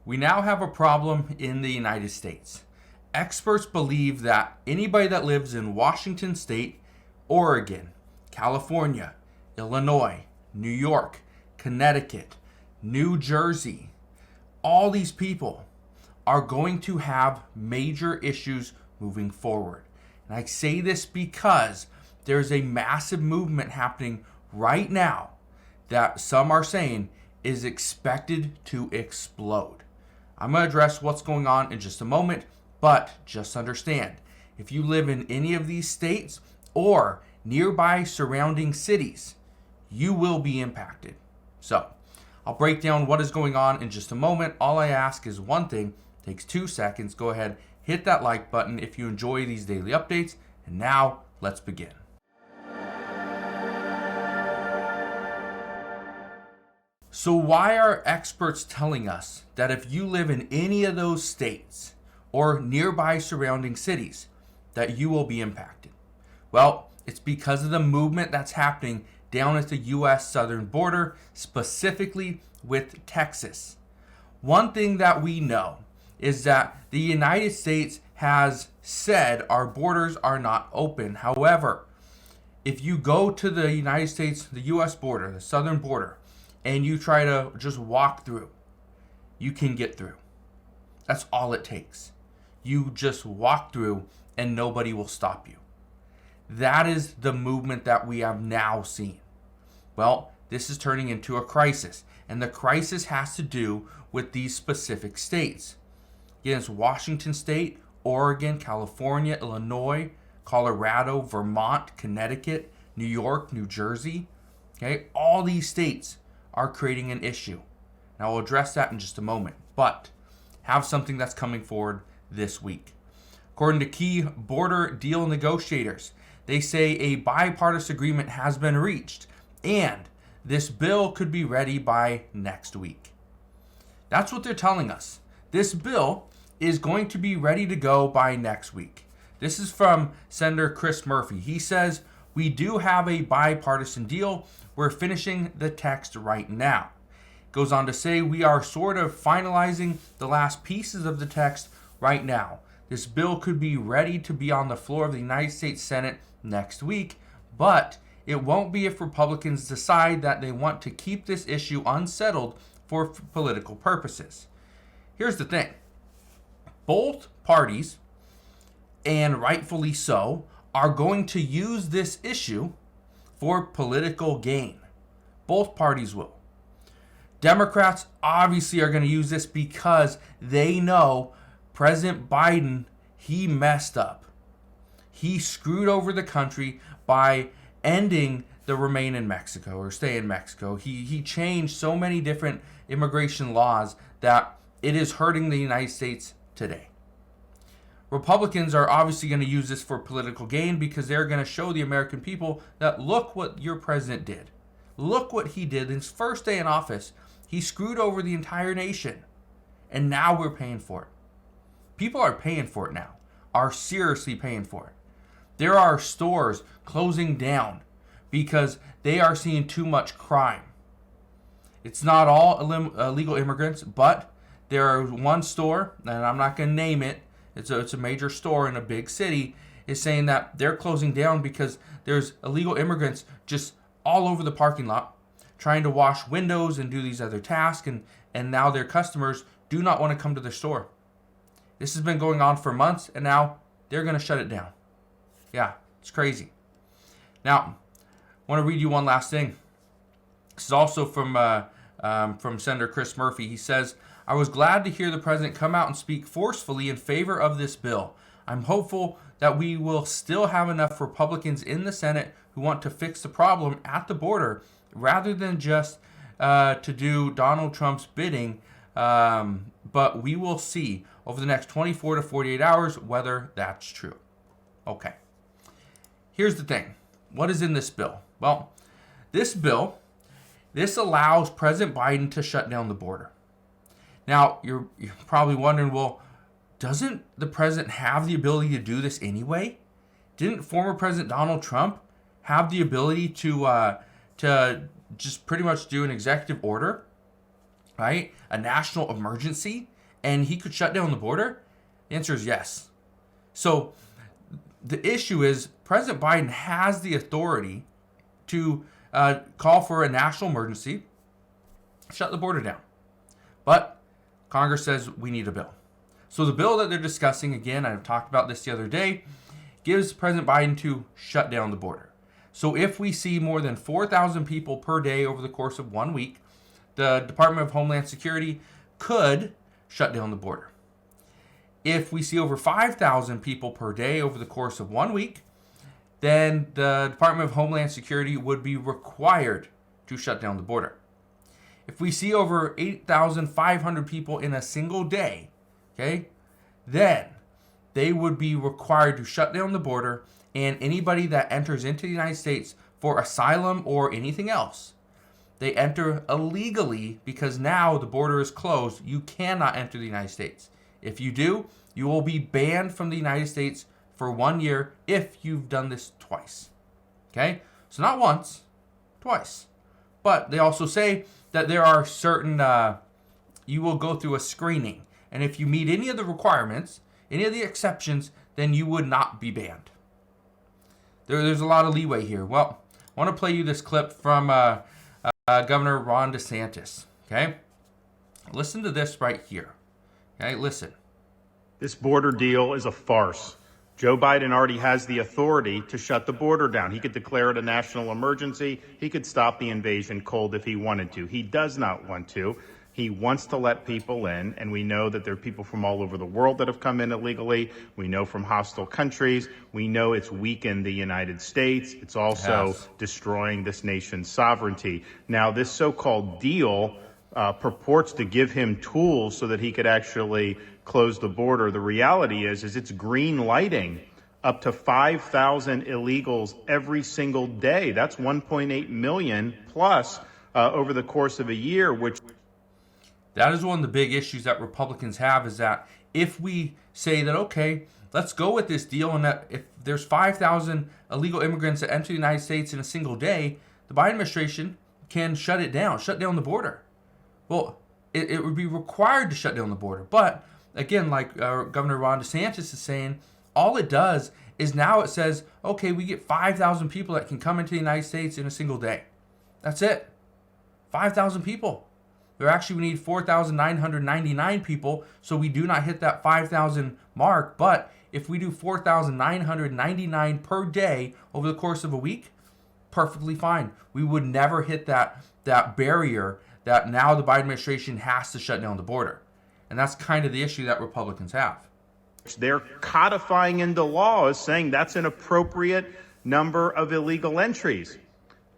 We now have a problem in the United States. Experts believe that anybody that lives in Washington State, Oregon, California, Illinois, New York, Connecticut, New Jersey, all these people are going to have major issues moving forward. And I say this because there's a massive movement happening right now that some are saying is expected to explode. I'm going to address what's going on in just a moment, but just understand, if you live in any of these states or nearby surrounding cities, you will be impacted. So, I'll break down what is going on in just a moment. All I ask is one thing, takes 2 seconds. Go ahead, hit that like button if you enjoy these daily updates. And now, let's begin. So why are experts telling us that if you live in any of those states or nearby surrounding cities, that you will be impacted? Well, it's because of the movement that's happening down at the U.S. southern border, specifically with Texas. One thing that we know is that the United States has said our borders are not open. However, if you go to the United States, the U.S. border, the southern border, and you try to just walk through, you can get through. That's all it takes. You just walk through and nobody will stop you. That is the movement that we have now seen. Well, this is turning into a crisis, and the crisis has to do with these specific states. Again, it's Washington State, Oregon, California, Illinois, Colorado, Vermont, Connecticut, New York, New Jersey. Okay, all these states are creating an issue. Now, we'll address that in just a moment, but have something that's coming forward this week. According to key border deal negotiators, they say a bipartisan agreement has been reached, and this bill could be ready by next week. That's what they're telling us. This bill is going to be ready to go by next week. This is from Senator Chris Murphy. He says, "We do have a bipartisan deal. We're finishing the text right now." Goes on to say, "We are sort of finalizing the last pieces of the text right now. This bill could be ready to be on the floor of the United States Senate next week, but it won't be if Republicans decide that they want to keep this issue unsettled for political purposes." Here's the thing. Both parties, and rightfully so, are going to use this issue for political gain. Both parties will. Democrats obviously are going to use this because they know President Biden, he messed up. He screwed over the country by ending the remain in Mexico or stay in Mexico. He changed so many different immigration laws that it is hurting the United States today. Republicans are obviously going to use this for political gain because they're going to show the American people that look what your president did. Look what he did. In his first day in office, he screwed over the entire nation. And now we're paying for it. People are paying for it now. Are seriously paying for it. There are stores closing down because they are seeing too much crime. It's not all illegal immigrants, but there is one store, and I'm not going to name it, it's a major store in a big city, is saying that they're closing down because there's illegal immigrants just all over the parking lot trying to wash windows and do these other tasks, and now their customers do not want to come to their store. This has been going on for months, and now they're going to shut it down. Yeah, it's crazy. Now, I want to read you one last thing. This is also from Senator Chris Murphy. He says, "I was glad to hear the president come out and speak forcefully in favor of this bill. I'm hopeful that we will still have enough Republicans in the Senate who want to fix the problem at the border rather than just to do Donald Trump's bidding. But we will see over the next 24 to 48 hours whether that's true." Okay. Here's the thing. What is in this bill? Well, this allows President Biden to shut down the border. Now, you're probably wondering, well, doesn't the president have the ability to do this anyway? Didn't former President Donald Trump have the ability to just pretty much do an executive order, right? A national emergency, and he could shut down the border? The answer is yes. So the issue is President Biden has the authority to call for a national emergency, shut the border down. But Congress says we need a bill. So the bill that they're discussing, again, I've talked about this the other day, gives President Biden to shut down the border. So if we see more than 4,000 people per day over the course of 1 week, the Department of Homeland Security could shut down the border. If we see over 5,000 people per day over the course of 1 week, then the Department of Homeland Security would be required to shut down the border. If we see over 8,500 people in a single day, okay, then they would be required to shut down the border, and anybody that enters into the United States for asylum or anything else, they enter illegally because now the border is closed. You cannot enter the United States. If you do, you will be banned from the United States for 1 year if you've done this twice. Okay? So not once, twice. But they also say that there are certain, you will go through a screening. And if you meet any of the requirements, any of the exceptions, then you would not be banned. There's a lot of leeway here. Well, I want to play you this clip from Governor Ron DeSantis. Okay? Listen to this right here. Okay, listen. This border deal is a farce. Joe Biden already has the authority to shut the border down. He could declare it a national emergency. He could stop the invasion cold if he wanted to. He does not want to. He wants to let people in, and we know that there are people from all over the world that have come in illegally. We know from hostile countries. We know it's weakened the United States. It's also destroying this nation's sovereignty. Now, this so-called deal purports to give him tools so that he could actually close the border. The reality is it's green lighting up to 5,000 illegals every single day. That's 1.8 million plus over the course of a year, which... That is one of the big issues that Republicans have, is that if we say that, okay, let's go with this deal, and that if there's 5,000 illegal immigrants that enter the United States in a single day, the Biden administration can shut down the border. Well, it would be required to shut down the border. But again, like Governor Ron DeSantis is saying, all it does is now it says, okay, we get 5,000 people that can come into the United States in a single day. That's it. 5,000 people. We need 4,999 people, so we do not hit that 5,000 mark. But if we do 4,999 per day over the course of a week, perfectly fine. We would never hit that barrier that now the Biden administration has to shut down the border. And that's kind of the issue that Republicans have. They're codifying into law as saying that's an appropriate number of illegal entries.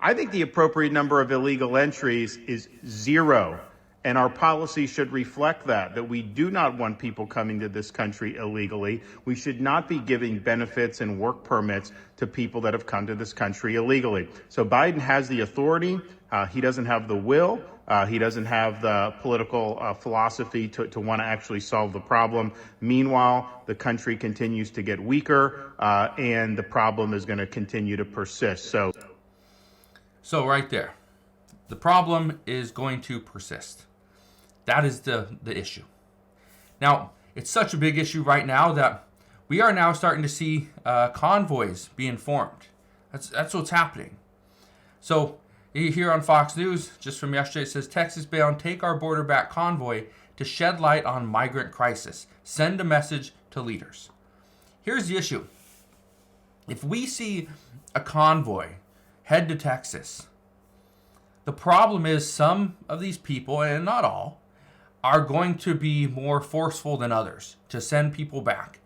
I think the appropriate number of illegal entries is 0. And our policy should reflect that we do not want people coming to this country illegally. We should not be giving benefits and work permits to people that have come to this country illegally. So Biden has the authority. He doesn't have the will. He doesn't have the political philosophy to want to actually solve the problem. Meanwhile, the country continues to get weaker, and the problem is going to continue to persist. So right there, the problem is going to persist. That is the issue. Now, it's such a big issue right now that we are now starting to see convoys being formed. That's what's happening. So here on Fox News, just from yesterday, it says, Texas-bound Take Our Border Back convoy to shed light on migrant crisis. Send a message to leaders. Here's the issue. If we see a convoy head to Texas, the problem is some of these people, and not all, are going to be more forceful than others to send people back,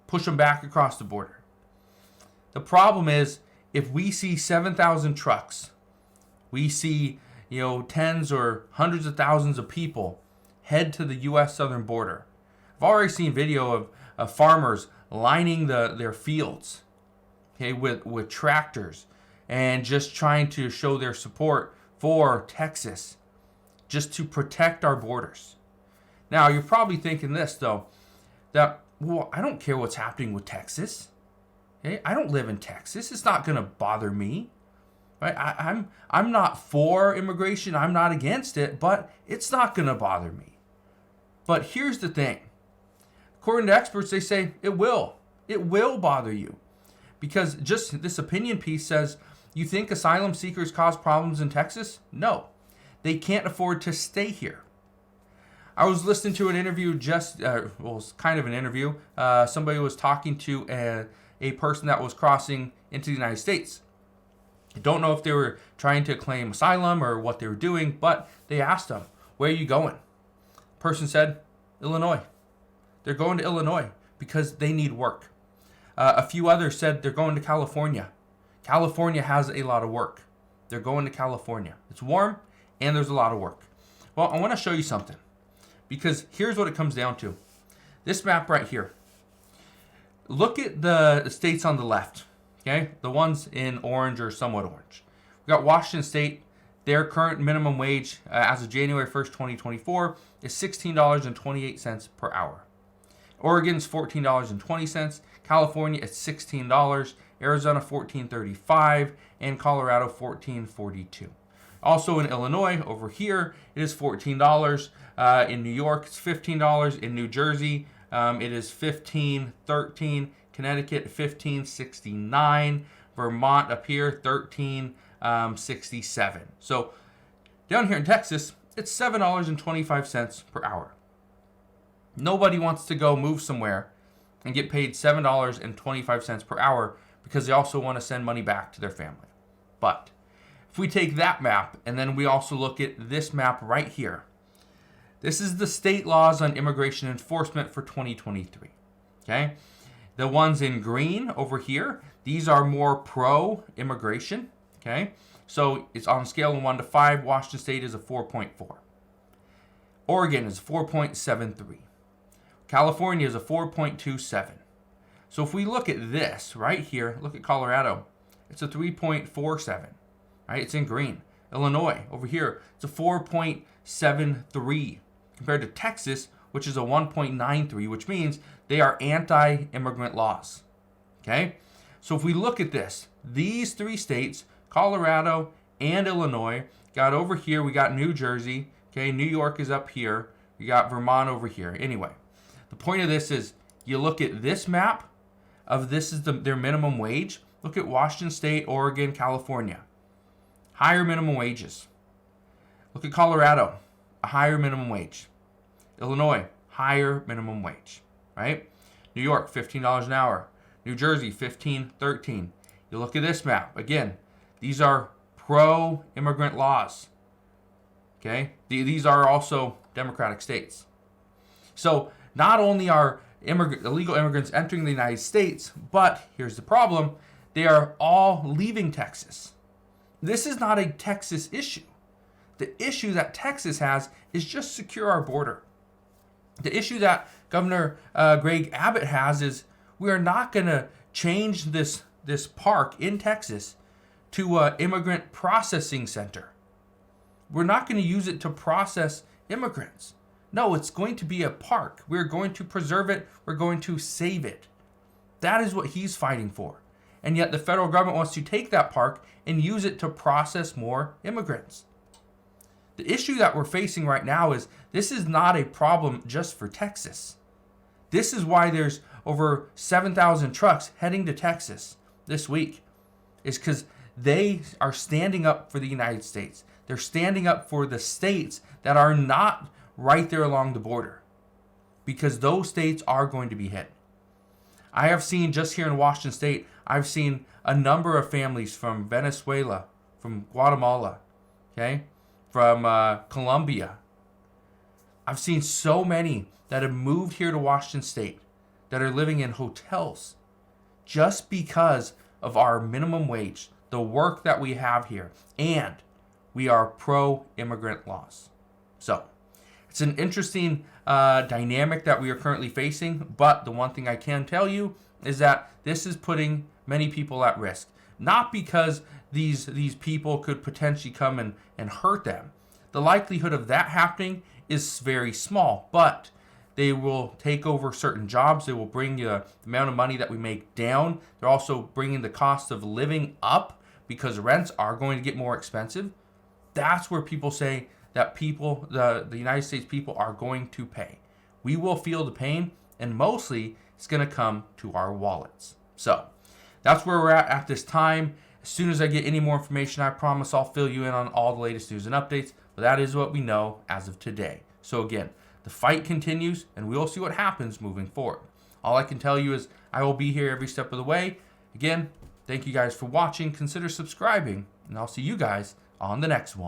push them back across the border. The problem is if we see 7,000 trucks, we see, tens or hundreds of thousands of people head to the U.S. southern border. I've already seen video of farmers lining their fields, okay, with tractors and just trying to show their support for Texas, just to protect our borders. Now, you're probably thinking this, though, that, well, I don't care what's happening with Texas. Okay? I don't live in Texas. It's not going to bother me. Right? I'm not for immigration. I'm not against it, but it's not going to bother me. But here's the thing. According to experts, they say it will. It will bother you. Because just this opinion piece says, you think asylum seekers cause problems in Texas? No. They can't afford to stay here. I was listening to an interview it's kind of an interview. Somebody was talking to a person that was crossing into the United States. I don't know if they were trying to claim asylum or what they were doing, but they asked them, where are you going? The person said, Illinois. They're going to Illinois because they need work. A few others said they're going to California. California has a lot of work. They're going to California. It's warm and there's a lot of work. Well, I want to show you something because here's what it comes down to. This map right here. Look at the states on the left, okay? The ones in orange or somewhat orange. We got Washington State. Their current minimum wage as of January 1st, 2024 is $16.28 per hour. Oregon's $14.20. California is $16. Arizona $14.35. And Colorado $14.42. Also in Illinois, over here, it is $14. In New York, it's $15. In New Jersey, it is $15.13. Connecticut, $15.69. Vermont up here, $13.67. So down here in Texas, it's $7.25 per hour. Nobody wants to go move somewhere and get paid $7.25 per hour because they also want to send money back to their family. But if we take that map and then we also look at this map right here, this is the state laws on immigration enforcement for 2023. Okay? The ones in green over here, these are more pro-immigration. Okay? So it's on a scale of 1 to 5. Washington State is a 4.4. Oregon is 4.73. California is a 4.27. So if we look at this right here, look at Colorado, it's a 3.47. Right? It's in green. Illinois over here, it's a 4.73 compared to Texas, which is a 1.93, which means they are anti-immigrant laws. Okay? So if we look at this, these three states, Colorado and Illinois, got over here, we got New Jersey, okay? New York is up here. We got Vermont over here. Anyway, the point of this is you look at this map of this is their minimum wage. Look at Washington State, Oregon, California. Higher minimum wages. Look at Colorado, a higher minimum wage. Illinois, higher minimum wage, right? New York, $15 an hour. New Jersey, $15.13. You look at this map. Again, these are pro-immigrant laws, okay? These are also democratic states. So not only are illegal immigrants entering the United States, but here's the problem. They are all leaving Texas. This is not a Texas issue. The issue that Texas has is just secure our border. The issue that Governor Greg Abbott has is we are not going to change this park in Texas to an immigrant processing center. We're not going to use it to process immigrants. No, it's going to be a park. We're going to preserve it. We're going to save it. That is what he's fighting for. And yet the federal government wants to take that park and use it to process more immigrants. The issue that we're facing right now is this is not a problem just for Texas. This is why there's over 7,000 trucks heading to Texas this week, is because they are standing up for the United States. They're standing up for the states that are not right there along the border, because those states are going to be hit. I have seen just here in Washington State, I've seen a number of families from Venezuela, from Guatemala, okay, from Colombia. I've seen so many that have moved here to Washington State that are living in hotels just because of our minimum wage, the work that we have here, and we are pro-immigrant laws. So it's an interesting dynamic that we are currently facing, but the one thing I can tell you is that this is putting many people at risk. Not because these people could potentially come and hurt them. The likelihood of that happening is very small, but they will take over certain jobs. They will bring the amount of money that we make down. They're also bringing the cost of living up because rents are going to get more expensive. That's where people say that the United States people are going to pay. we will feel the pain, and mostly it's going to come to our wallets. So that's where we're at this time. As soon as I get any more information, I promise I'll fill you in on all the latest news and updates. But that is what we know as of today. So again, the fight continues, and we'll see what happens moving forward. All I can tell you is I will be here every step of the way. Again, thank you guys for watching. Consider subscribing, and I'll see you guys on the next one.